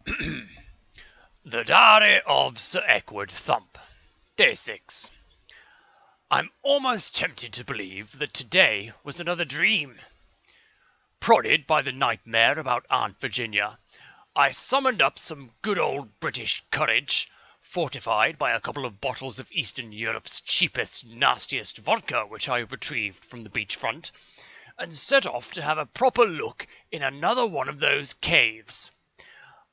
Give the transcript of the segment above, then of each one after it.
The Diary of Sir EkkiThump. Day 6. I'm almost tempted to believe that today was another dream. Prodded by the nightmare about Aunt Virginia, I summoned up some good old British courage, fortified by a couple of bottles of Eastern Europe's cheapest, nastiest vodka which I retrieved from the beachfront, and set off to have a proper look in another one of those caves.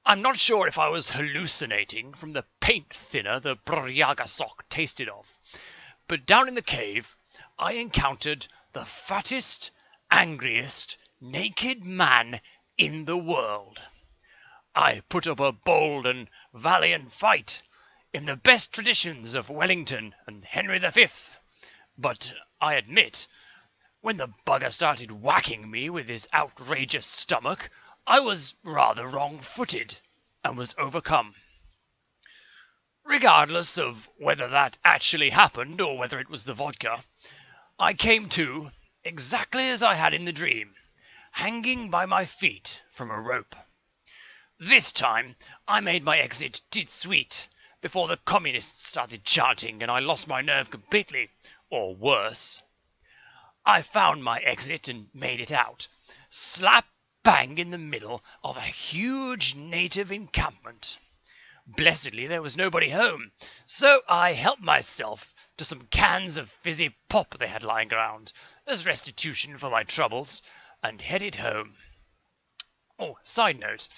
I'm not sure if I was hallucinating from the paint thinner the Bryaga sock tasted of, but down in the cave I encountered the fattest, angriest, naked man in the world. I put up a bold and valiant fight, in the best traditions of Wellington and Henry V, but I admit, when the bugger started whacking me with his outrageous stomach, I was rather wrong-footed and was overcome. Regardless of whether that actually happened or whether it was the vodka, I came to, exactly as I had in the dream, hanging by my feet from a rope. This time I made my exit tout de suite, before the communists started chanting and I lost my nerve completely, or worse. I found my exit and made it out, slap bang in the middle of a huge native encampment. Blessedly there was nobody home, so I helped myself to some cans of fizzy pop they had lying around, as restitution for my troubles, and headed home. Oh, side note,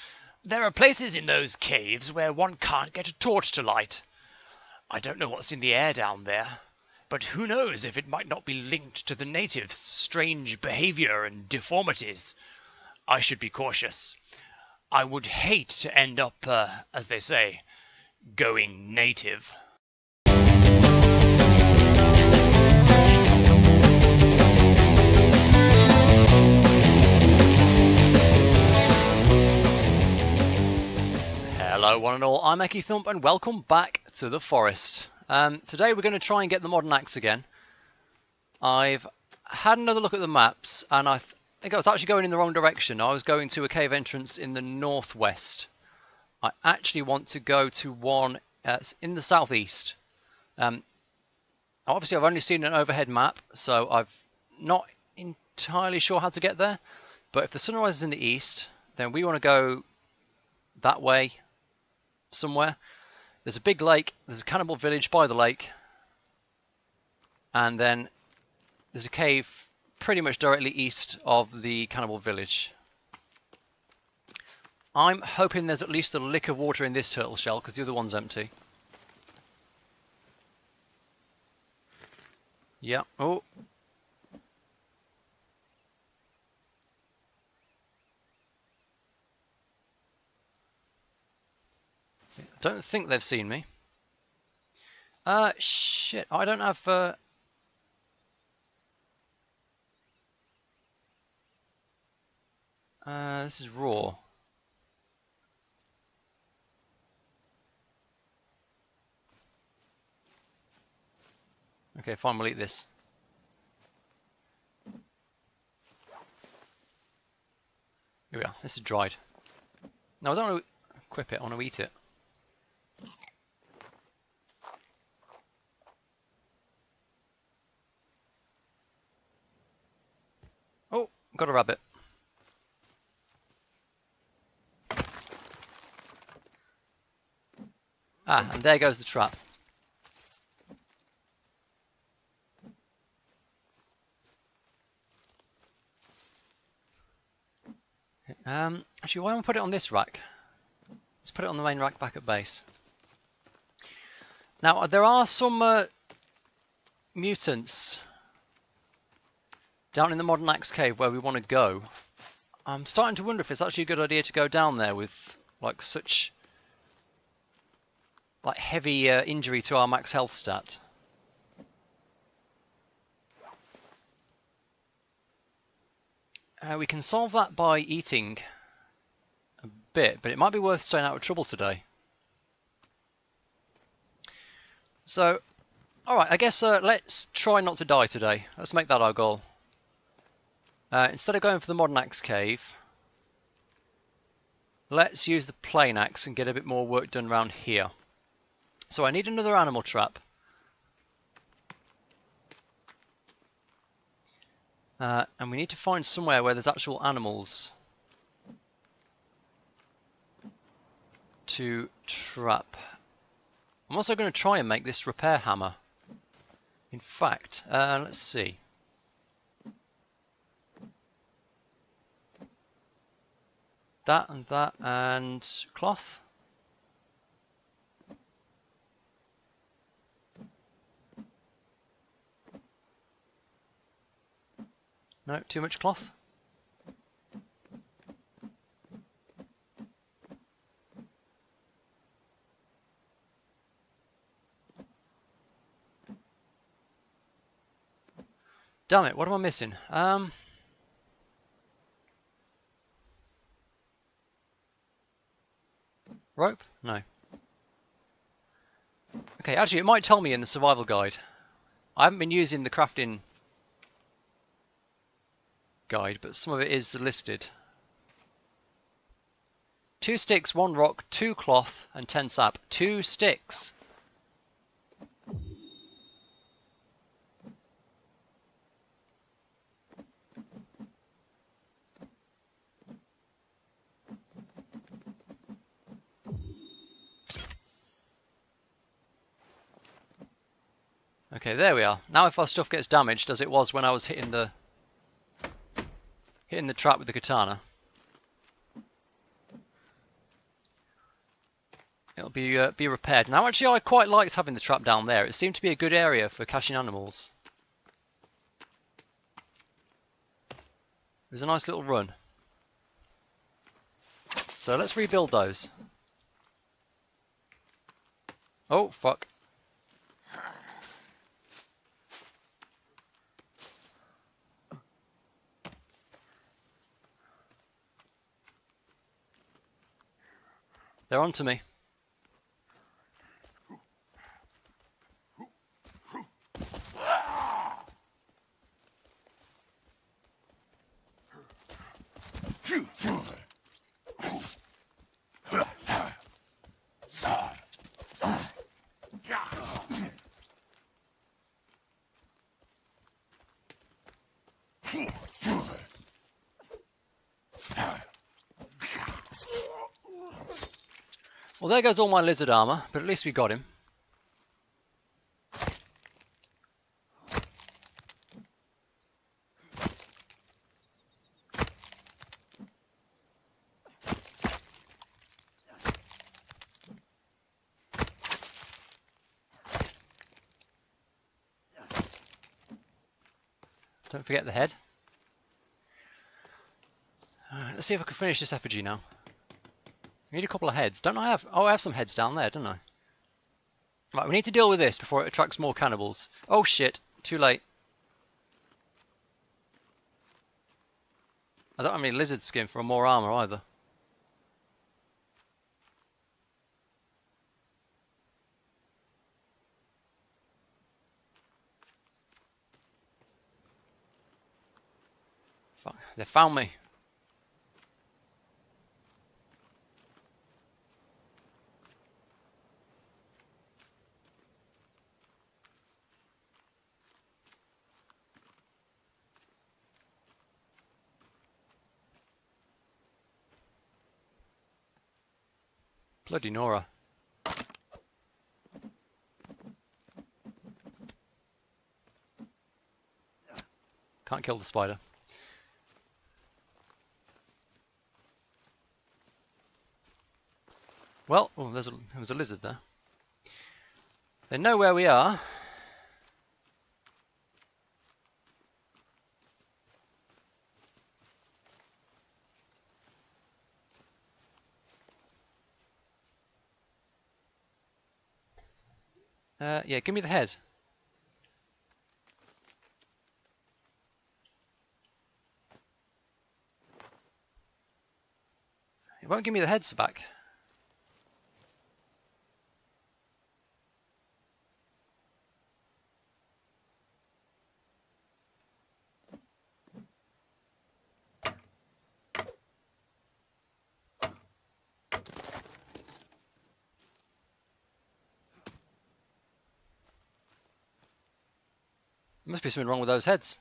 there are places in those caves where one can't get a torch to light. I don't know what's in the air down there, but who knows if it might not be linked to the natives' strange behaviour and deformities. I should be cautious. I would hate to end up, as they say, going native. Hello one and all, I'm EkkiThump and welcome back to the forest. Today we're going to try and get the modern axe again. I've had another look at the maps and I think I was actually going in the wrong direction. I was going to a cave entrance in the northwest. I actually want to go to one in the southeast. Obviously I've only seen an overhead map, so I'm not entirely sure how to get there. But if the sunrise is in the east, then we want to go that way somewhere. There's a big lake, there's a cannibal village by the lake, and then there's a cave pretty much directly east of the cannibal village. I'm hoping there's at least a lick of water in this turtle shell because the other one's empty. Yeah, oh. I don't think they've seen me. Shit, I don't have this is raw. Okay, fine, we'll eat this. Here we are, this is dried. No, I don't want to equip it, I want to eat it. Oh, got a rabbit. Ah, and there goes the trap. Actually, why don't we put it on this rack? Let's put it on the main rack back at base. Now, there are some mutants down in the modern axe cave where we want to go. I'm starting to wonder if it's actually a good idea to go down there with like such heavy injury to our max health stat. We can solve that by eating a bit, but it might be worth staying out of trouble today. So, alright, I guess let's try not to die today. Let's make that our goal. Instead of going for the modern axe cave, let's use the plane axe and get a bit more work done around here. So I need another animal trap. And we need to find somewhere where there's actual animals to trap. I'm also going to try and make this repair hammer. In fact, let's see. That and cloth. No, too much cloth. Damn it, what am I missing? Rope? No. Okay, actually it might tell me in the survival guide. I haven't been using the crafting guide, but some of it is listed. 2 sticks, 1 rock, 2 cloth, and 10 sap. 2 sticks! Okay, there we are. Now if our stuff gets damaged, as it was when I was hitting the trap with the katana, it'll be repaired. Now actually I quite liked having the trap down there. It seemed to be a good area for caching animals. It was a nice little run. So let's rebuild those. Oh, fuck. They're onto me. Well, there goes all my lizard armor, but at least we got him. Don't forget the head. Let's see if I can finish this effigy now. I need a couple of heads. Don't I have... Oh, I have some heads down there, don't I? Right, we need to deal with this before it attracts more cannibals. Oh shit, too late. I don't have any lizard skin for more armor either. Fuck, they found me. Bloody Nora. Can't kill the spider. Well, oh, there was a lizard there. They know where we are. Yeah, give me the head. It won't give me the heads back. Must be something wrong with those heads.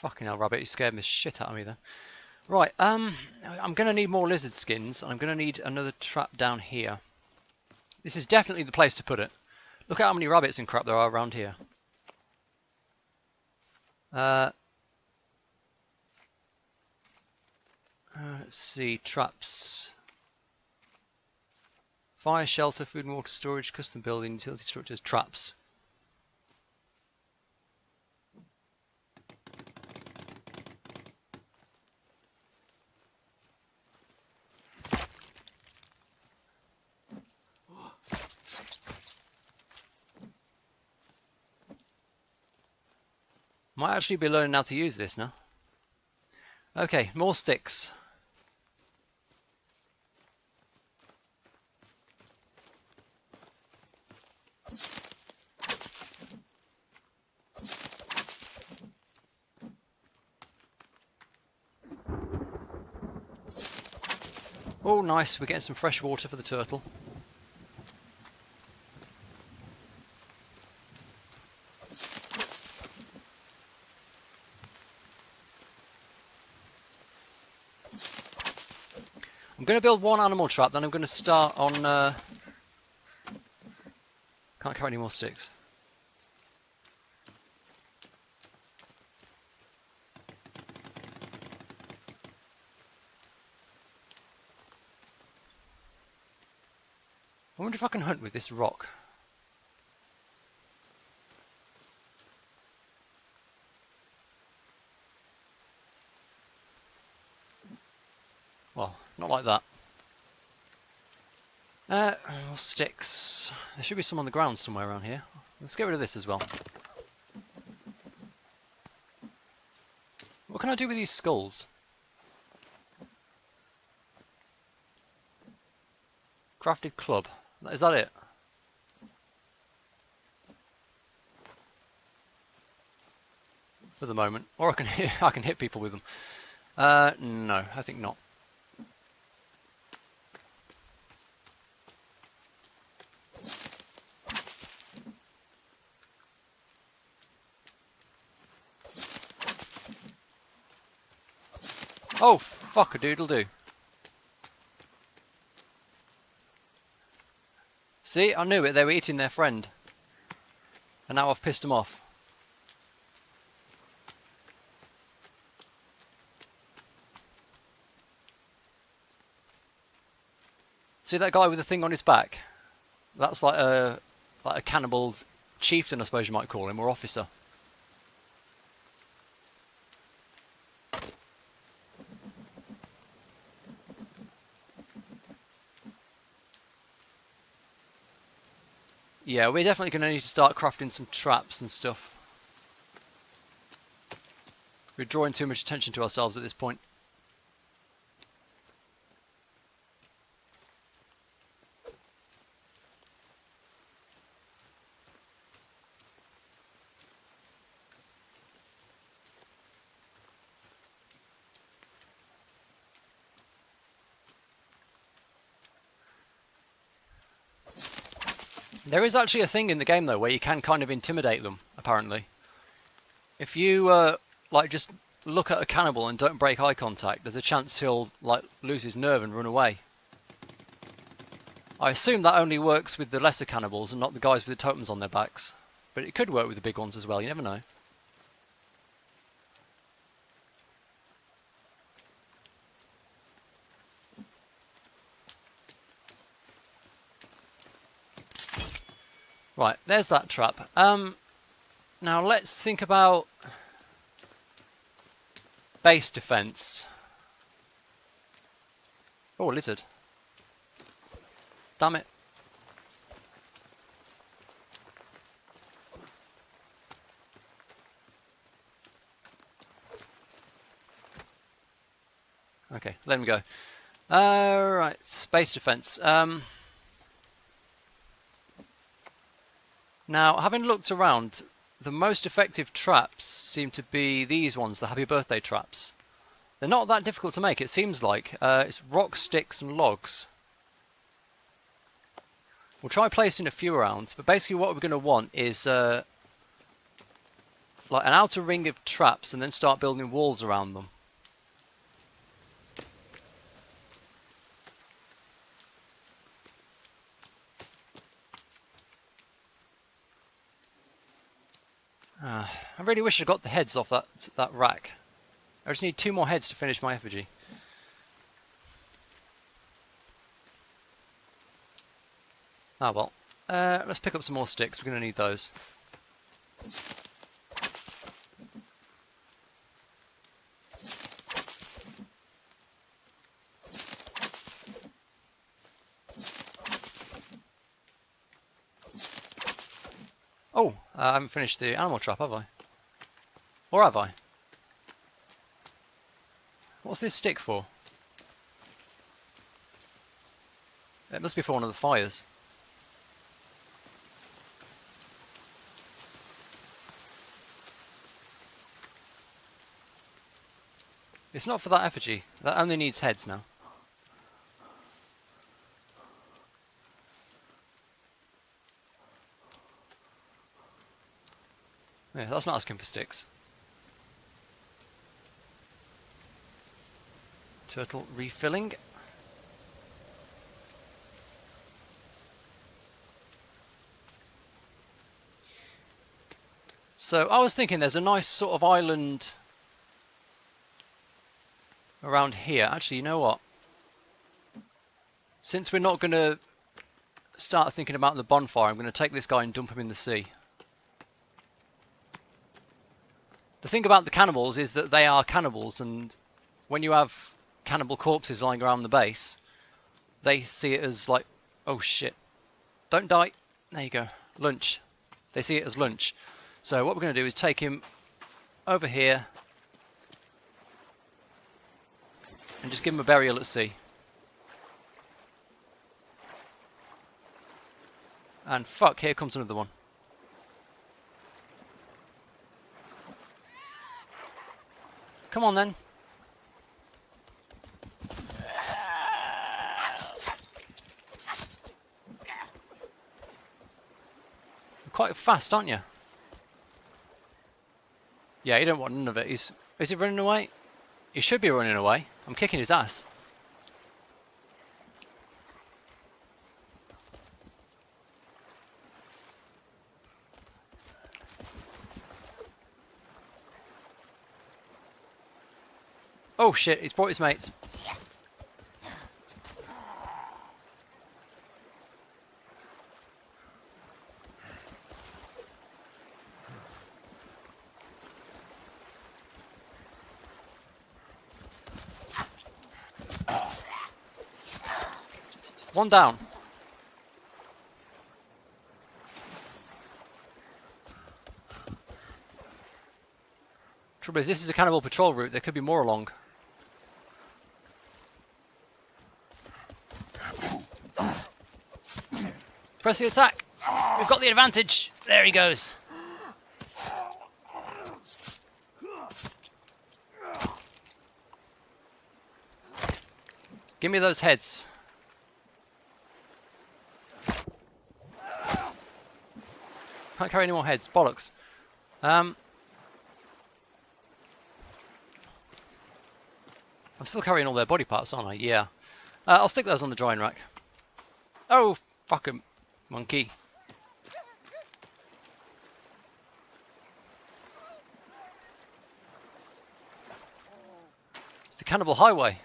Fucking hell, rabbit, you scared the shit out of me then. Right, I'm going to need more lizard skins, and I'm going to need another trap down here. This is definitely the place to put it. Look at how many rabbits and crap there are around here. Let's see, traps. Fire, shelter, food and water storage, custom building, utility structures, traps. Might actually be learning how to use this now. Okay, more sticks. Oh, nice, we're getting some fresh water for the turtle. I'm going to build one animal trap, then I'm going to start on... Can't carry any more sticks. I wonder if I can hunt with this rock. Well, not like that. More sticks. There should be some on the ground somewhere around here. Let's get rid of this as well. What can I do with these skulls? Crafted club. Is that it? For the moment. Or I can hit people with them. No, I think not. Oh, fuck a doodle do. See, I knew it, they were eating their friend. And now I've pissed them off. See that guy with the thing on his back? That's like a cannibal chieftain, I suppose you might call him, or officer. Yeah, we're definitely going to need to start crafting some traps and stuff. We're drawing too much attention to ourselves at this point. There is actually a thing in the game though where you can kind of intimidate them, apparently. If you like just look at a cannibal and don't break eye contact, there's a chance he'll like lose his nerve and run away. I assume that only works with the lesser cannibals and not the guys with the totems on their backs. But it could work with the big ones as well, you never know. Right, there's that trap. Now let's think about base defense. Oh, a lizard. Damn it. Okay, let him go. Right, base defense. Now, having looked around, the most effective traps seem to be these ones, the happy birthday traps. They're not that difficult to make, it seems like. It's rock, sticks and logs. We'll try placing a few around, but basically what we're going to want is like an outer ring of traps and then start building walls around them. I really wish I got the heads off that rack. I just need 2 more heads to finish my effigy. Ah well. Let's pick up some more sticks, we're going to need those. Oh, I haven't finished the animal trap, have I? Or have I? What's this stick for? It must be for one of the fires. It's not for that effigy. That only needs heads now. Yeah, that's not asking for sticks. Turtle refilling. So I was thinking there's a nice sort of island around here. Actually, you know what? Since we're not going to start thinking about the bonfire, I'm going to take this guy and dump him in the sea. The thing about the cannibals is that they are cannibals, and when you have cannibal corpses lying around the base, they see it as like, oh shit, don't die. There you go, lunch. They see it as lunch. So what we're going to do is take him over here and just give him a burial at sea. And fuck, here comes another one. Come on then. You're quite fast, aren't you? Yeah, you don't want none of it. Is he running away? He should be running away. I'm kicking his ass. Oh shit, he's brought his mates. One down. Trouble is, this is a cannibal patrol route. There could be more along. Press the attack. We've got the advantage. There he goes. Give me those heads. Can't carry any more heads. Bollocks. I'm still carrying all their body parts, aren't I? Yeah. I'll stick those on the drying rack. Oh, fuck 'em. Monkey. It's the Cannibal Highway.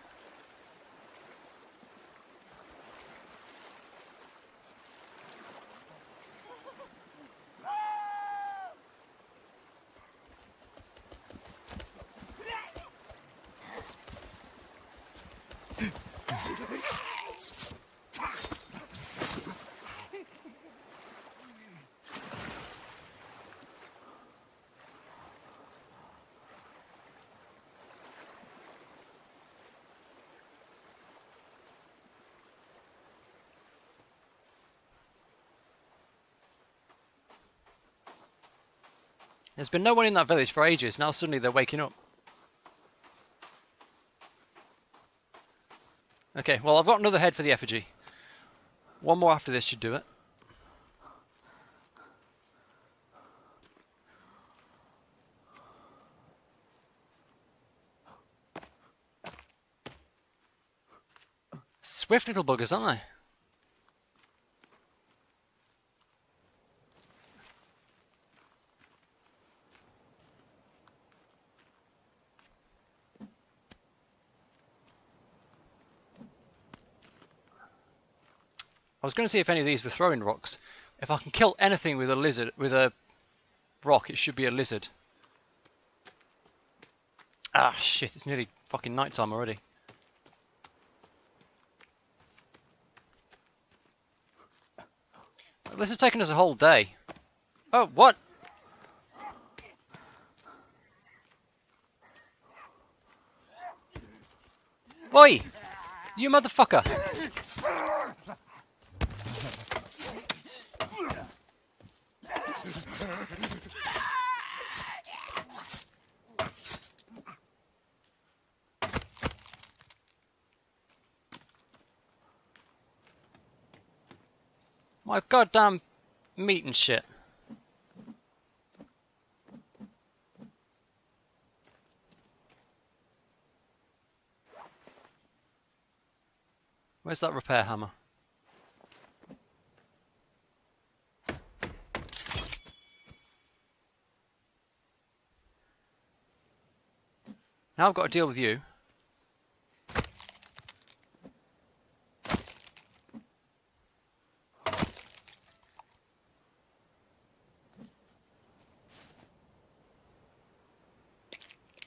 There's been no one in that village for ages, now suddenly they're waking up. Okay, well I've got another head for the effigy. One more after this should do it. Swift little buggers, aren't they? I was going to see if any of these were throwing rocks. If I can kill anything with a lizard, with a rock, it should be a lizard. Ah, shit, it's nearly fucking nighttime already. This has taken us a whole day. Oh, what? Oi! You motherfucker! My goddamn meat and shit. Where's that repair hammer? Now I've got to deal with you.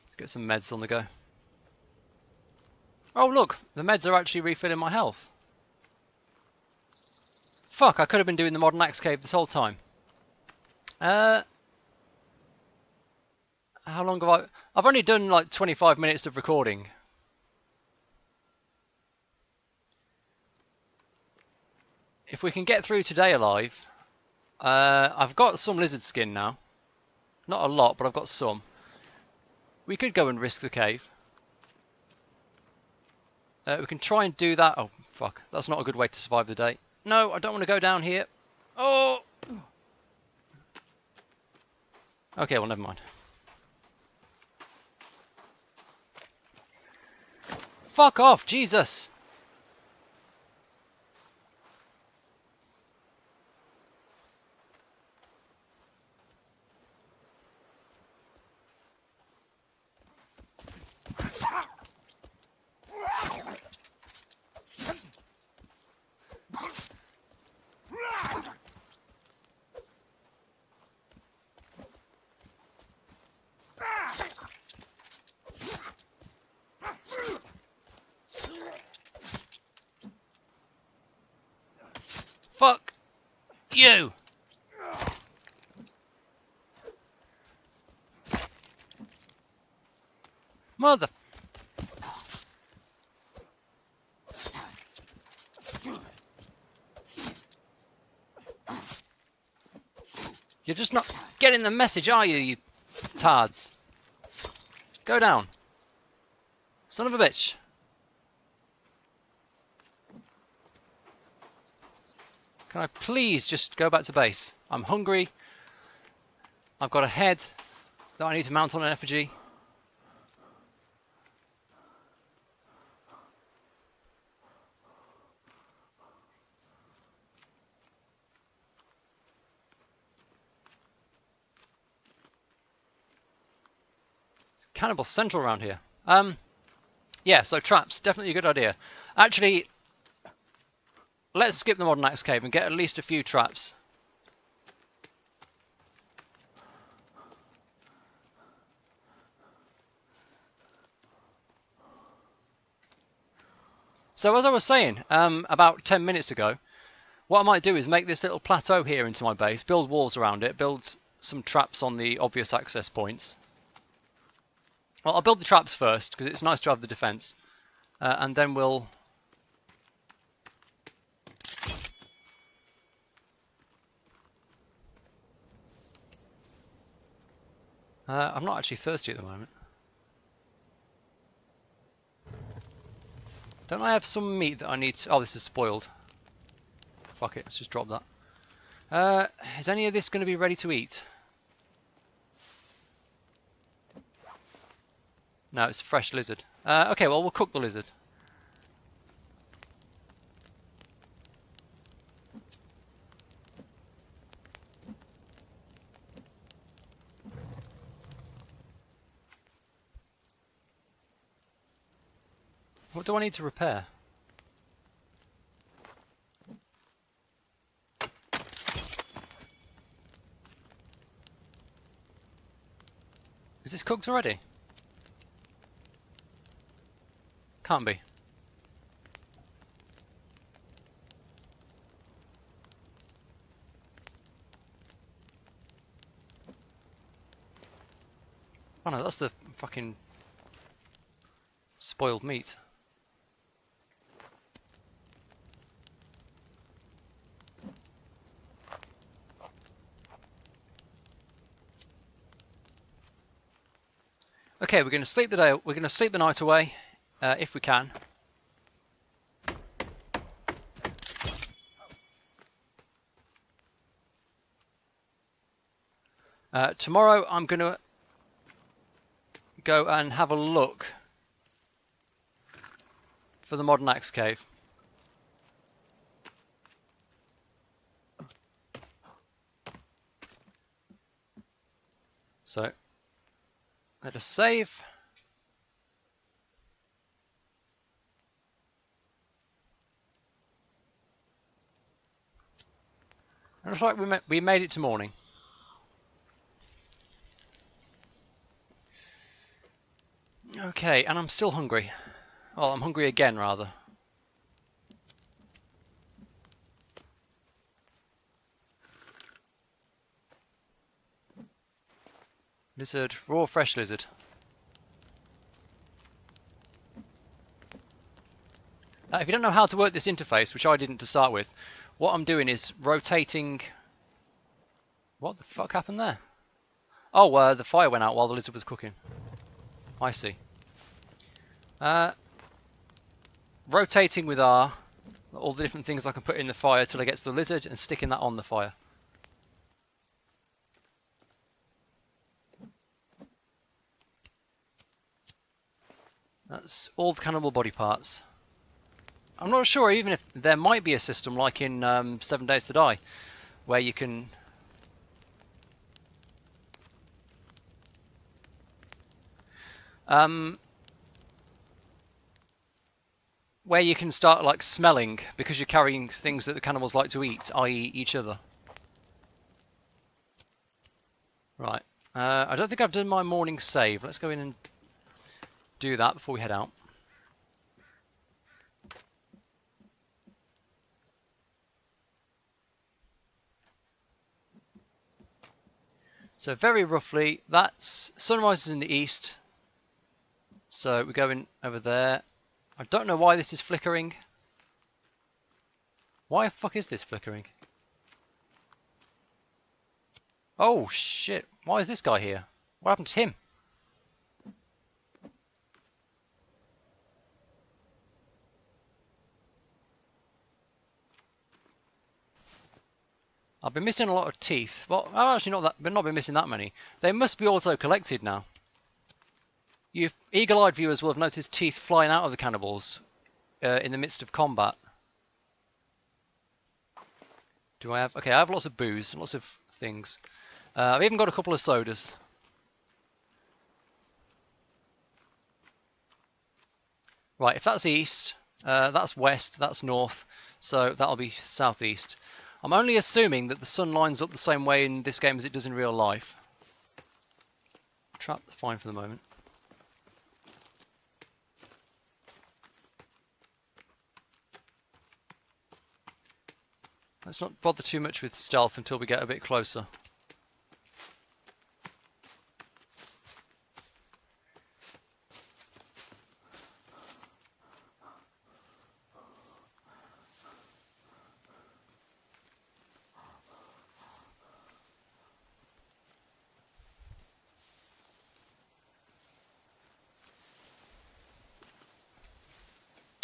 Let's get some meds on the go. Oh look, the meds are actually refilling my health. Fuck, I could have been doing the modern axe cave this whole time. How long have I've only done like 25 minutes of recording. If we can get through today alive, I've got some lizard skin now. Not a lot, but I've got some. We could go and risk the cave. We can try and do that. Oh, fuck. That's not a good way to survive the day. No, I don't want to go down here. Oh! Okay, well, never mind. Fuck off, Jesus! Fuck you! Mother... You're just not getting the message, are you, you tards? Go down. Son of a bitch. Can I please just go back to base? I'm hungry. I've got a head that I need to mount on an effigy. It's Cannibal Central around here. Yeah, so traps, definitely a good idea. Actually, let's skip the modern axe cave and get at least a few traps. So as I was saying, about 10 minutes ago, what I might do is make this little plateau here into my base, build walls around it, build some traps on the obvious access points. Well, I'll build the traps first, because it's nice to have the defense. And then we'll... I'm not actually thirsty at the moment. Don't I have some meat that I need to... Oh, this is spoiled. Fuck it, let's just drop that. Is any of this going to be ready to eat? No, it's fresh lizard. Okay, well, we'll cook the lizard. What do I need to repair? Is this cooked already? Can't be. Oh no, that's the fucking spoiled meat. Okay, we're going to sleep the day. We're going to sleep the night away, if we can. Tomorrow, I'm going to go and have a look for the modern axe cave. So, let us save. It looks like we made it to morning. Okay, and I'm still hungry. Well, I'm hungry again, rather. Lizard, raw fresh lizard. If you don't know how to work this interface, which I didn't to start with, what I'm doing is rotating... What the fuck happened there? Oh, the fire went out while the lizard was cooking. I see. Rotating with R, all the different things I can put in the fire till I get to the lizard, and sticking that on the fire. That's all the cannibal body parts. I'm not sure even if there might be a system like in 7 Days to Die, where you can... where you can start like smelling because you're carrying things that the cannibals like to eat, i.e. each other. Right. I don't think I've done my morning save. Let's go in and do that before we head out. So very roughly, that's sunrise is in the east. So we're going over there. I don't know why this is flickering. Why the fuck is this flickering? Oh shit, why is this guy here? What happened to him? I've been missing a lot of teeth. Well, I've actually not been missing that many. They must be auto-collected now. You eagle-eyed viewers will have noticed teeth flying out of the cannibals in the midst of combat. Do I have... Okay, I have lots of booze and lots of things. I've even got a couple of sodas. Right, if that's east, that's west, that's north, so that'll be southeast. I'm only assuming that the sun lines up the same way in this game as it does in real life. Trap, fine for the moment. Let's not bother too much with stealth until we get a bit closer.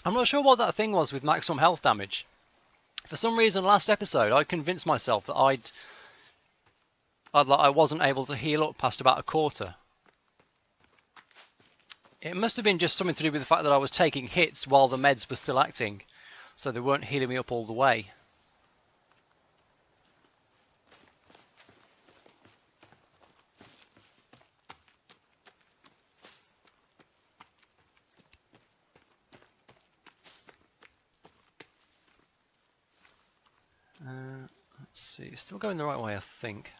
I'm not sure what that thing was with maximum health damage. For some reason, last episode, I convinced myself that I wasn't able to heal up past about a quarter. It must have been just something to do with the fact that I was taking hits while the meds were still acting, so they weren't healing me up all the way. Let's see, still going the right way, I think.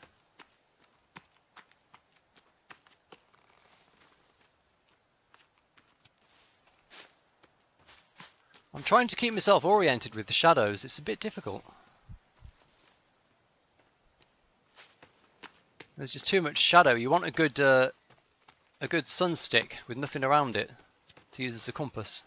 I'm trying to keep myself oriented with the shadows. It's a bit difficult. There's just too much shadow. You want a good sun stick with nothing around it to use as a compass.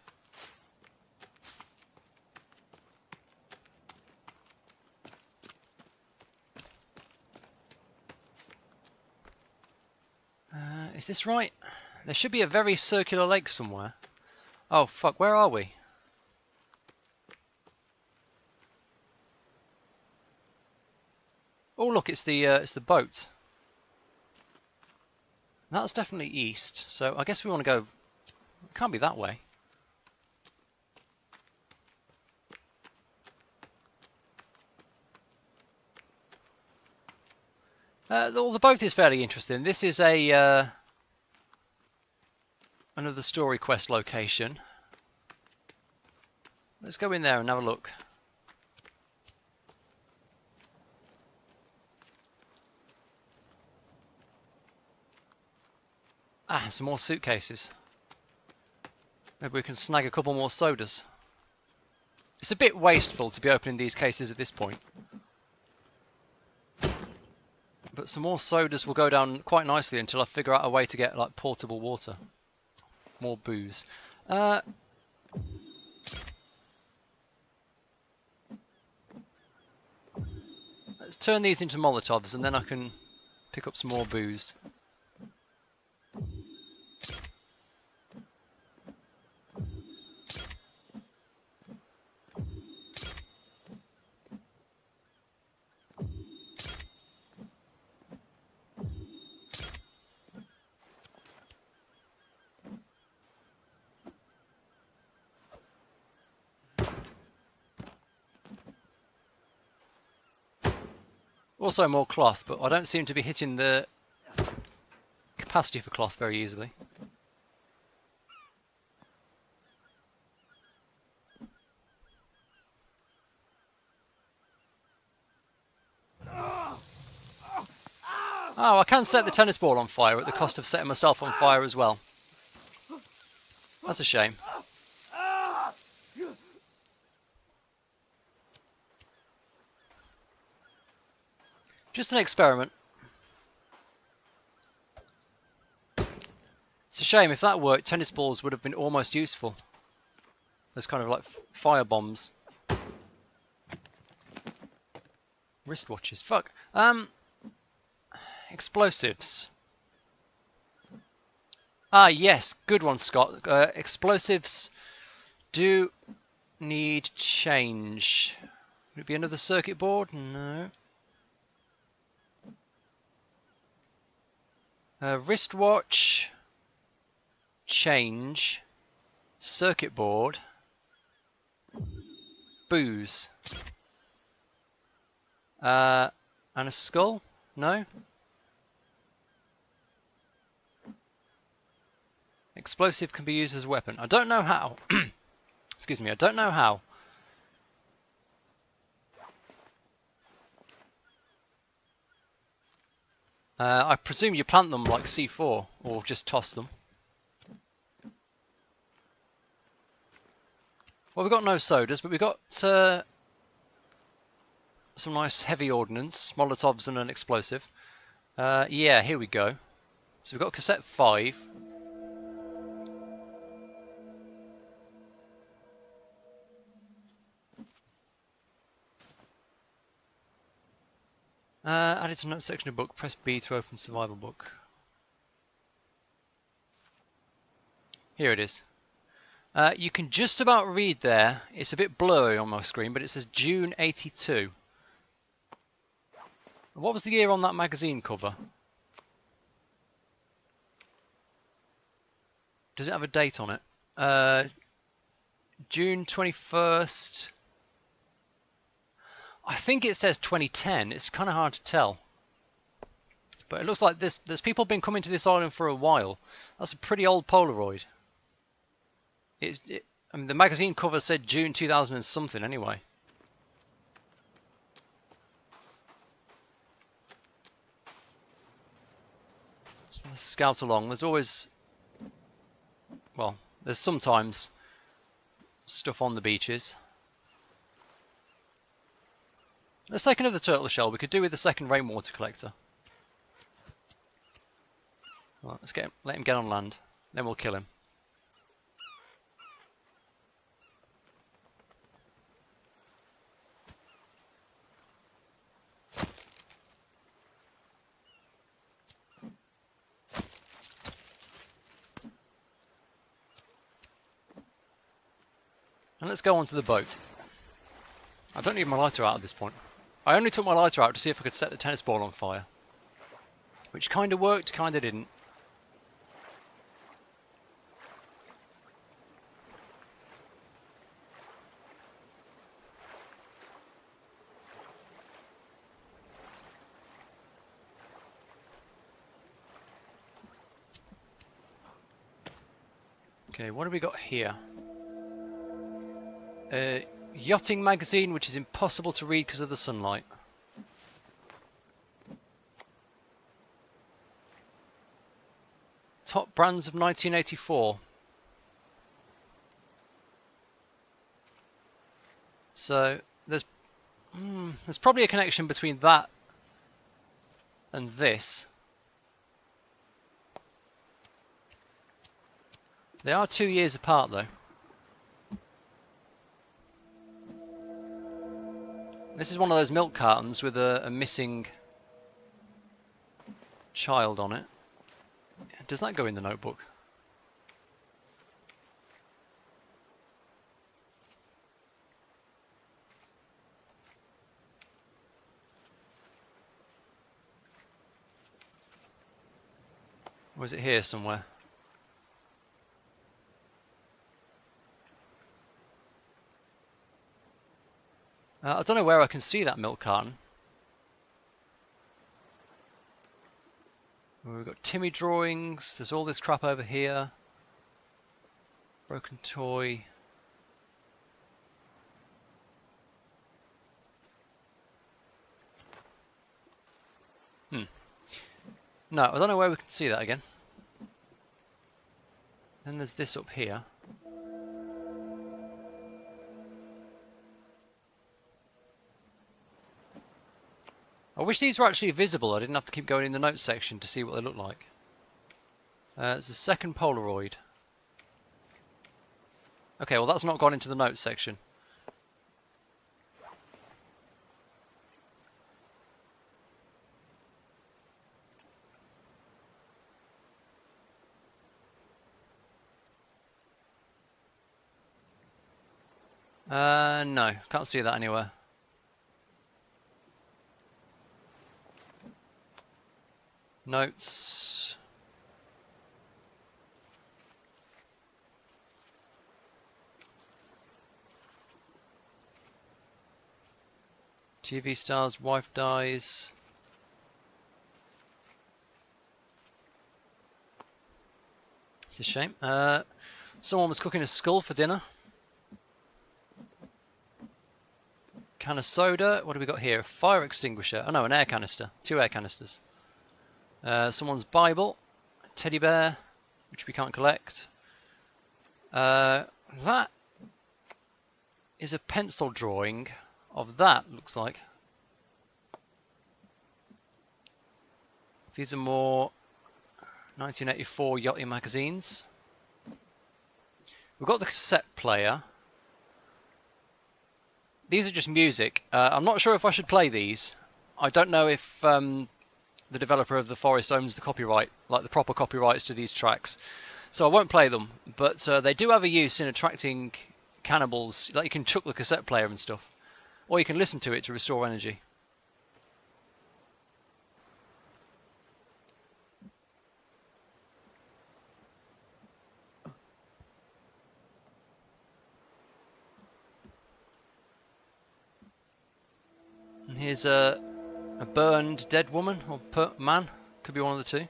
Is this right? There should be a very circular lake somewhere. Oh fuck, where are we? Oh look, it's the boat. That's definitely east, so I guess we want to go... It can't be that way. The boat is fairly interesting. This is a another story quest location. Let's go in there and have a look. Ah, some more suitcases. Maybe we can snag a couple more sodas. It's a bit wasteful to be opening these cases at this point. But some more sodas will go down quite nicely until I figure out a way to get like portable water. More booze. Let's turn these into Molotovs and then I can pick up some more booze. Also more cloth, but I don't seem to be hitting the capacity for cloth very easily. Oh, I can set the tennis ball on fire at the cost of setting myself on fire as well. That's a shame. Just an experiment. It's a shame, if that worked, tennis balls would have been almost useful. There's kind of like fire bombs. Wristwatches, fuck. Explosives. Ah yes, good one Scott. Explosives do need change. Would it be another circuit board? No. Wristwatch, change, circuit board, booze, and a skull? No? Explosive can be used as a weapon. I don't know how. Excuse me, I don't know how. I presume you plant them like C4, or just toss them. Well, we've got no sodas, but we've got some nice heavy ordnance, Molotovs and an explosive. Yeah, here we go. So we've got cassette 5. Added to note section of book, press B to open survival book. Here it is. You can just about read there. It's a bit blurry on my screen, but it says June 82. What was the year on that magazine cover? Does it have a date on it? June 21st. I think it says 2010. It's kind of hard to tell. But it looks like there's people been coming to this island for a while. That's a pretty old Polaroid. I mean, the magazine cover said June 2000 and something anyway. So let's scout along. There's always... Well, there's sometimes stuff on the beaches. Let's take another turtle shell. We could do with the second rainwater collector. Right, let him get on land. Then we'll kill him. And let's go onto the boat. I don't need my lighter out at this point. I only took my lighter out to see if I could set the tennis ball on fire. Which kind of worked, kind of didn't. Okay, what have we got here? Yachting magazine, which is impossible to read because of the sunlight. Top brands of 1984. So there's probably a connection between that and this. They are 2 years apart though. This is one of those milk cartons with a missing child on it. Does that go in the notebook? Or is it here somewhere? I don't know where I can see that milk carton. We've got Timmy drawings, there's all this crap over here. Broken toy. No, I don't know where we can see that again. Then there's this up here. I wish these were actually visible. I didn't have to keep going in the notes section to see what they look like. It's the second Polaroid. Okay, well that's not gone into the notes section. No, can't see that anywhere. Notes. TV stars, wife dies. It's a shame. Someone was cooking a skull for dinner. Can of soda. What do we got here? A fire extinguisher. Oh no, an air canister. 2 air canisters. Someone's Bible. A teddy bear, which we can't collect. That is a pencil drawing of that, looks like. These are more 1984 yachting magazines. We've got the cassette player. These are just music. I'm not sure if I should play these. I don't know if the developer of The Forest owns the copyright, like the proper copyrights to these tracks. so I won't play them. But they do have a use in attracting cannibals. Like you can chuck the cassette player and stuff, or you can listen to it to restore energy. And here's a burned dead woman or man, could be one of the two.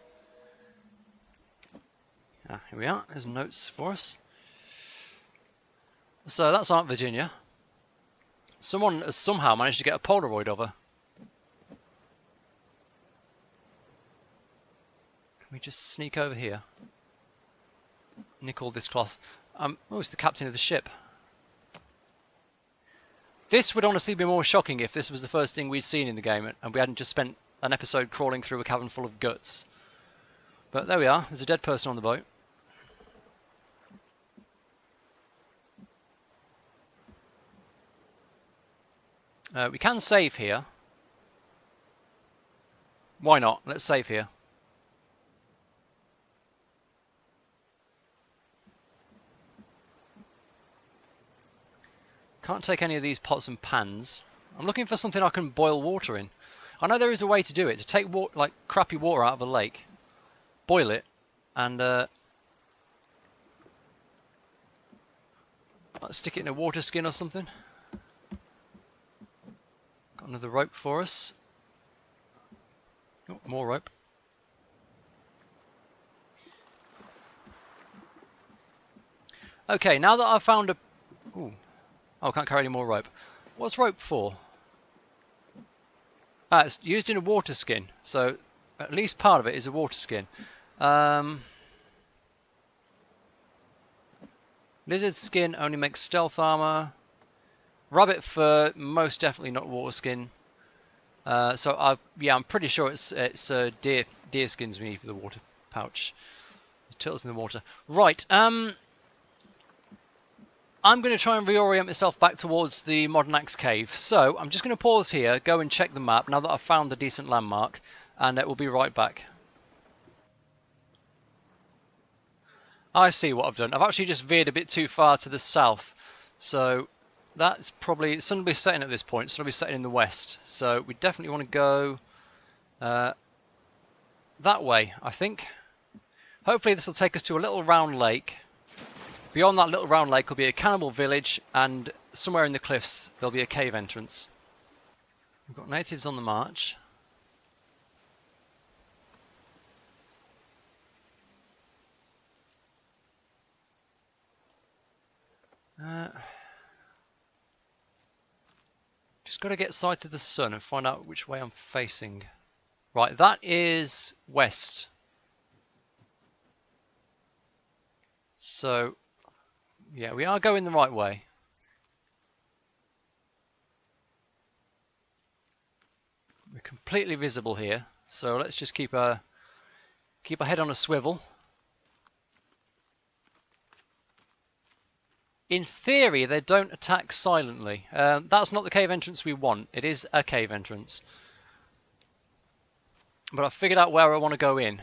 Ah, here we are. There's notes for us. So that's Aunt Virginia. Someone has somehow managed to get a Polaroid of her. Can we just sneak over here? Nick all this cloth. Oh, it's the captain of the ship. This would honestly be more shocking if this was the first thing we'd seen in the game and we hadn't just spent an episode crawling through a cavern full of guts. But there we are. There's a dead person on the boat. We can save here. Why not? Let's save here. Can't take any of these pots and pans. I'm looking for something I can boil water in. I know there is a way to do it. To take like crappy water out of a lake, boil it, and stick it in a water skin or something. Got another rope for us. Oh, more rope. Okay, now that I've found a... Ooh. Oh, I can't carry any more rope. What's rope for? Ah, it's used in a water skin, so at least part of it is a water skin. Lizard skin only makes stealth armor. Rabbit fur, most definitely not water skin. So yeah, I'm pretty sure it's deer skins we need for the water pouch. There's turtles in the water. Right. I'm going to try and reorient myself back towards the Modern Axe cave. So I'm just going to pause here, go and check the map now that I've found a decent landmark, and we'll be right back. I see what I've done. I've actually just veered a bit too far to the south. So that's probably... sun will be setting at this point. Sun will be setting in the west. So we definitely want to go that way, I think. Hopefully this will take us to a little round lake. Beyond that little round lake will be a cannibal village, and somewhere in the cliffs there'll be a cave entrance. We've got natives on the march. Just got to get sight of the sun and find out which way I'm facing. Right, that is west. So... yeah, we are going the right way. We're completely visible here, so let's just keep our head on a swivel. In theory, they don't attack silently. That's not the cave entrance we want. It is a cave entrance. But I've figured out where I want to go in.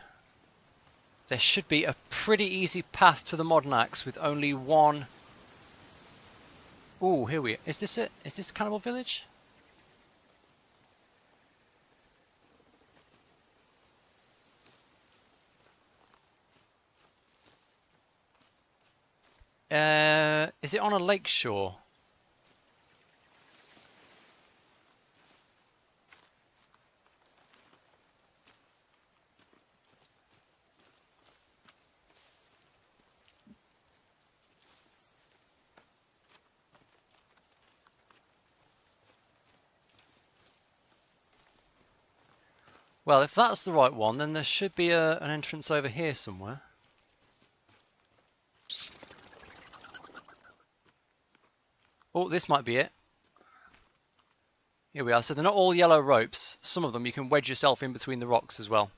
There should be a pretty easy path to the Modern Axe with only one... Ooh, here we are. Is this it? Is this Cannibal Village? Is it on a lake shore? Well, if that's the right one, then there should be an entrance over here somewhere. Oh, this might be it. Here we are. So they're not all yellow ropes. Some of them you can wedge yourself in between the rocks as well.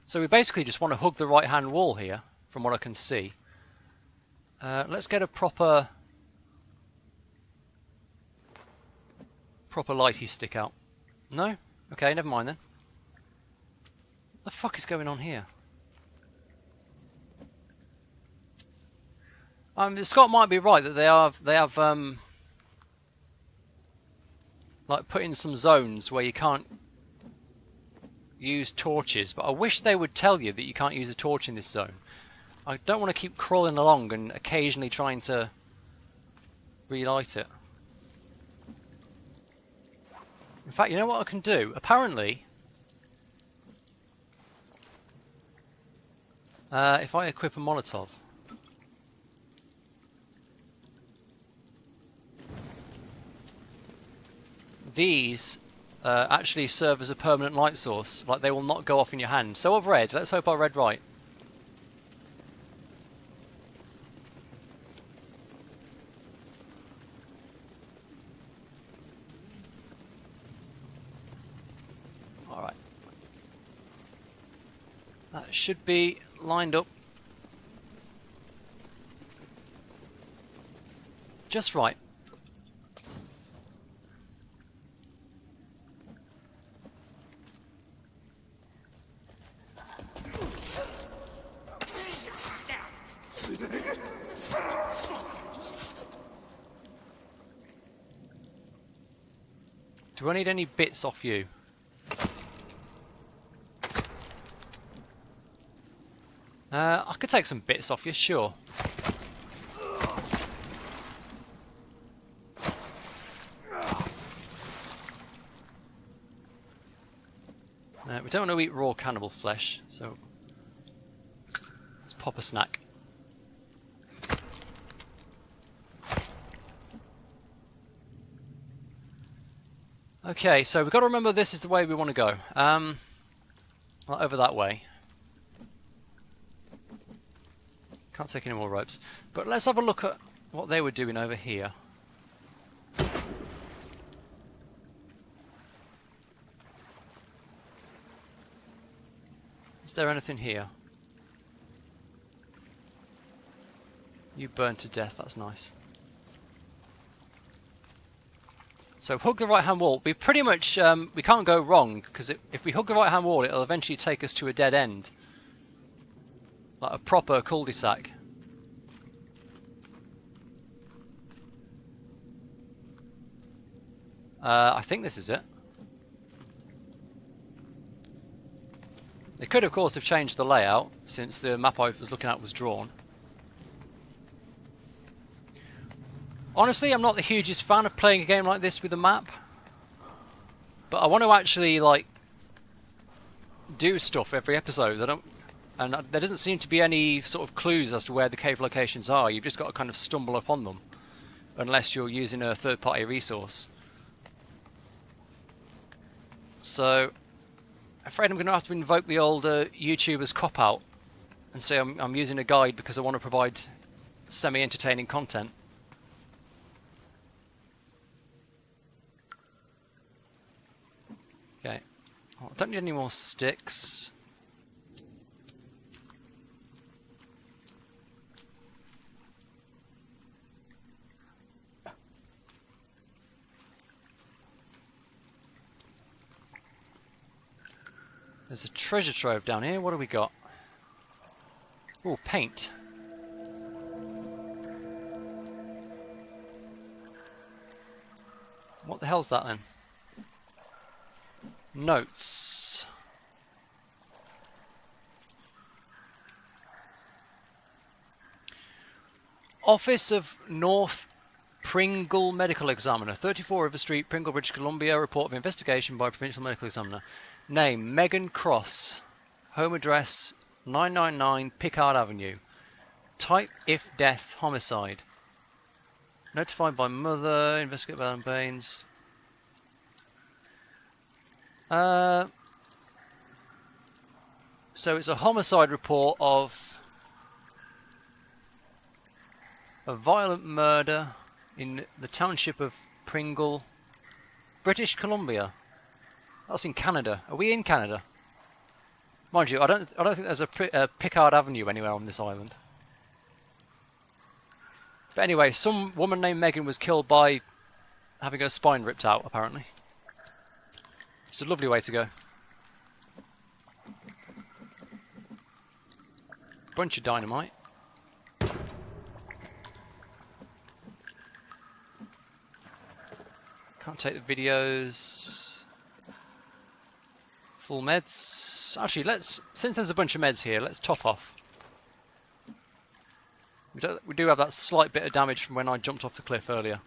So we basically just want to hug the right-hand wall here, from what I can see. Let's get a proper proper lighty stick out. No? Okay, never mind then. What the fuck is going on here? Scott might be right that they have like put in some zones where you can't use torches, but I wish they would tell you that you can't use a torch in this zone. I don't want to keep crawling along and occasionally trying to relight it. In fact, you know what I can do? Apparently, if I equip a Molotov, these actually serve as a permanent light source. Like, they will not go off in your hand. So I've read. Let's hope I read right. Alright. That should be lined up just right. Do I need any bits off you? I could take some bits off you, sure. We don't want to eat raw cannibal flesh, so let's pop a snack. Okay, so we've got to remember this is the way we want to go. Well, over that way. Can't take any more ropes. But let's have a look at what they were doing over here. Is there anything here? You burned to death, that's nice. So hug the right hand wall. We pretty much, we can't go wrong, because if we hug the right hand wall it'll eventually take us to a dead end. Like a proper cul-de-sac. I think this is it. They could of course have changed the layout since the map I was looking at was drawn. Honestly, I'm not the hugest fan of playing a game like this with a map, but I want to actually like do stuff every episode. And there doesn't seem to be any sort of clues as to where the cave locations are. You've just got to kind of stumble upon them, unless you're using a third-party resource. So, I'm afraid I'm going to have to invoke the old YouTuber's cop-out and say I'm using a guide because I want to provide semi-entertaining content. Okay, oh, I don't need any more sticks. There's a treasure trove down here. What do we got? Oh, paint. What the hell's that then? Notes. Office of North Pringle Medical Examiner, 34 River Street, Pringle, British Columbia. Report of investigation by Provincial Medical Examiner. Name, Megan Cross. Home address, 999 Pickard Avenue. Type, if death, homicide. Notified by mother, investigate by Alan Baines. So it's a homicide report of a violent murder in the township of Pringle, British Columbia. That's in Canada. Are we in Canada? Mind you, I don't think there's a Pickard Avenue anywhere on this island. But anyway, some woman named Megan was killed by having her spine ripped out, apparently. It's a lovely way to go. Bunch of dynamite. Can't take the videos. Full meds. Actually, since there's a bunch of meds here, let's top off. We do have that slight bit of damage from when I jumped off the cliff earlier.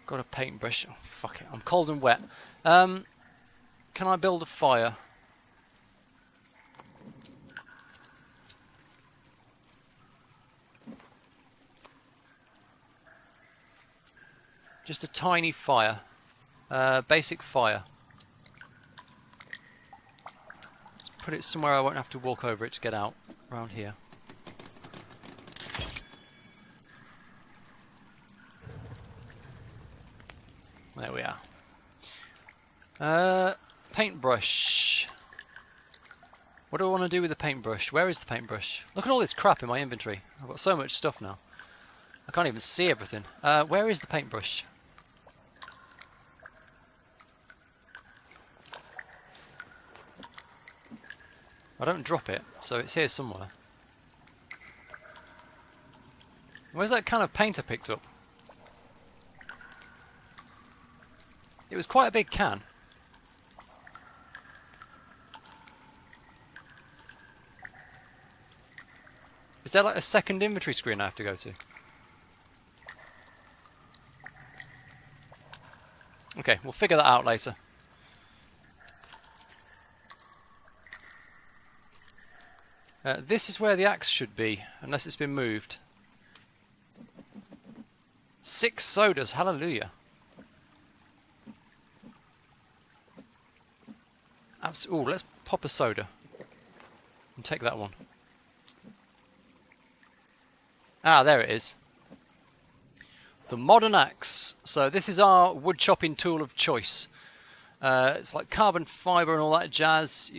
Got a paintbrush. Oh, fuck it. I'm cold and wet. Can I build a fire? Just a tiny fire. Basic fire. Let's put it somewhere I won't have to walk over it to get out. Around here. There we are. Paintbrush. What do I want to do with the paintbrush? Where is the paintbrush? Look at all this crap in my inventory. I've got so much stuff now. I can't even see everything. Where is the paintbrush? I don't drop it, so it's here somewhere. Where's that can of paint I picked up? It was quite a big can. Is there like a second inventory screen I have to go to? Okay, we'll figure that out later. This is where the axe should be, unless it's been moved. 6 sodas, hallelujah. Ooh, let's pop a soda and take that one. Ah, there it is. The modern axe. So this is our wood chopping tool of choice. It's like carbon fibre and all that jazz,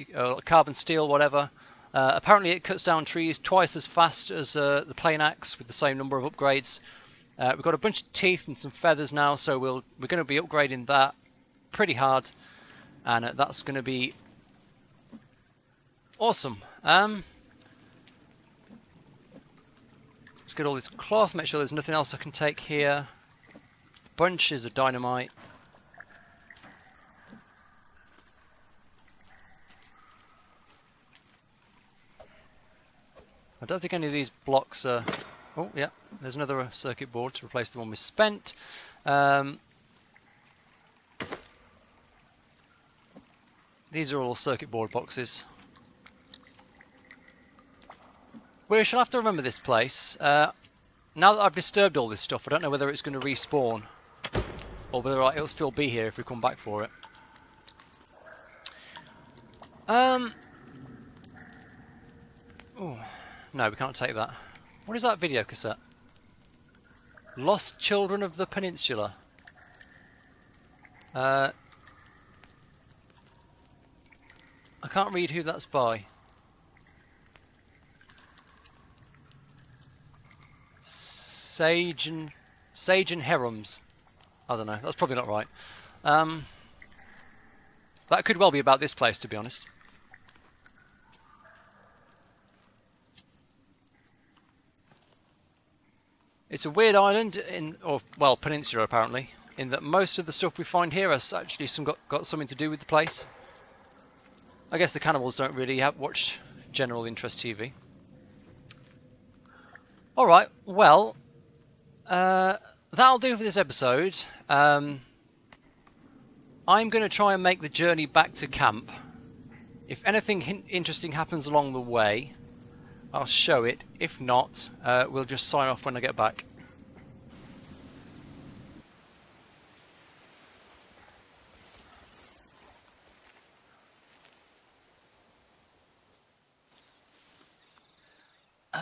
carbon steel, whatever. Apparently it cuts down trees twice as fast as the plain axe with the same number of upgrades. We've got a bunch of teeth and some feathers now, so we're going to be upgrading that pretty hard, and that's going to be awesome. Let's get all this cloth, make sure there's nothing else I can take here. Bunches of dynamite. I don't think any of these blocks are... Oh, yeah, there's another circuit board to replace the one we spent. These are all circuit board boxes. We shall have to remember this place. Now that I've disturbed all this stuff, I don't know whether it's going to respawn or whether it'll still be here if we come back for it. Oh, no, we can't take that. What is that video cassette? Lost Children of the Peninsula. I can't read who that's by. Sage and Herums. I don't know, that's probably not right. That could well be about this place, to be honest. It's a weird island, well, peninsula apparently, in that most of the stuff we find here has actually got something to do with the place. I guess the cannibals don't really watch general interest TV. Alright, well, that'll do for this episode. I'm going to try and make the journey back to camp. If anything interesting happens along the way, I'll show it. If not, we'll just sign off when I get back.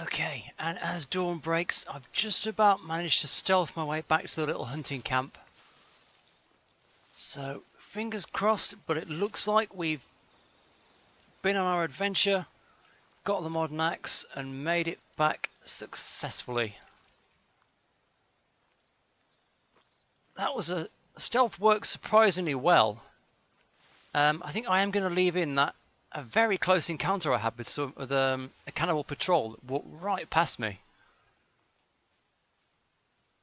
Okay, and as dawn breaks, I've just about managed to stealth my way back to the little hunting camp. So, fingers crossed, but it looks like we've been on our adventure, got the modern axe, and made it back successfully. That was a stealth worked surprisingly well. I think I am going to leave in that a very close encounter I had with a cannibal patrol that walked right past me.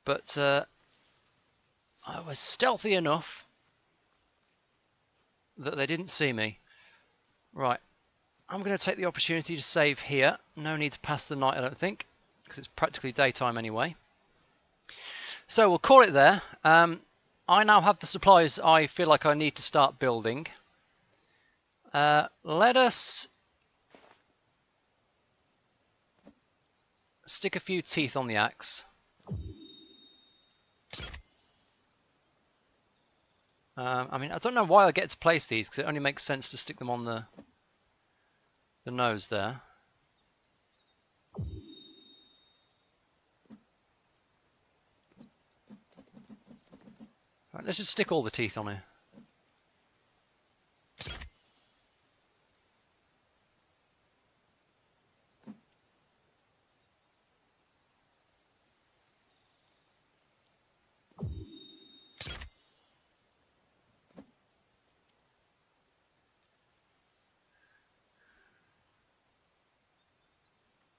But I was stealthy enough that they didn't see me. Right, I'm going to take the opportunity to save here. No need to pass the night, I don't think, because it's practically daytime anyway. So we'll call it there. I now have the supplies I feel like I need to start building. Let us stick a few teeth on the axe. I mean, I don't know why I get to place these, because it only makes sense to stick them on the nose there. Right, let's just stick all the teeth on here.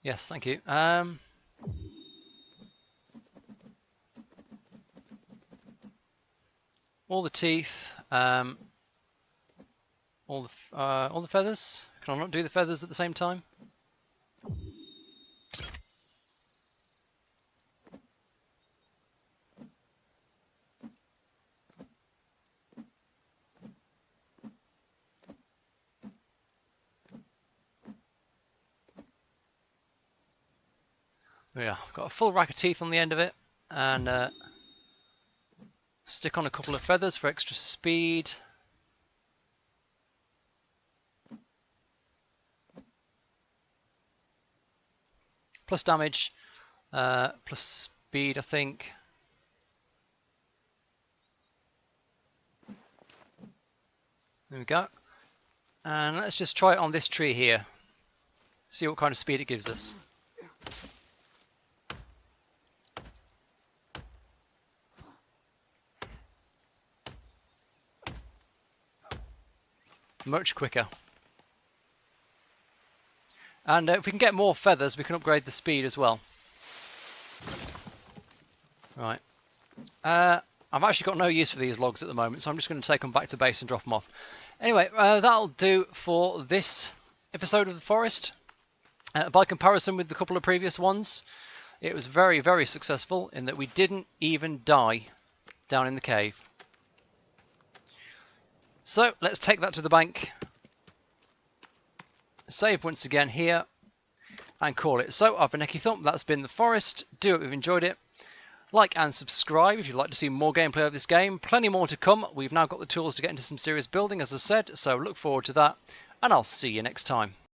Yes, thank you. All the teeth, all the feathers. Can I not do the feathers at the same time? Yeah, got a full rack of teeth on the end of it, and stick on a couple of feathers for extra speed. Plus damage, plus speed, I think. There we go. And let's just try it on this tree here. See what kind of speed it gives us. Much quicker. And if we can get more feathers, we can upgrade the speed as well. Right. I've actually got no use for these logs at the moment, so I'm just going to take them back to base and drop them off. Anyway, that'll do for this episode of The Forest. By comparison with the couple of previous ones, it was very, very successful in that we didn't even die down in the cave. So, let's take that to the bank. Save once again here. And call it. So, I've been EkkiThump, that's been The Forest. Do hope you've enjoyed it. Like and subscribe if you'd like to see more gameplay of this game. Plenty more to come. We've now got the tools to get into some serious building, as I said. So, look forward to that. And I'll see you next time.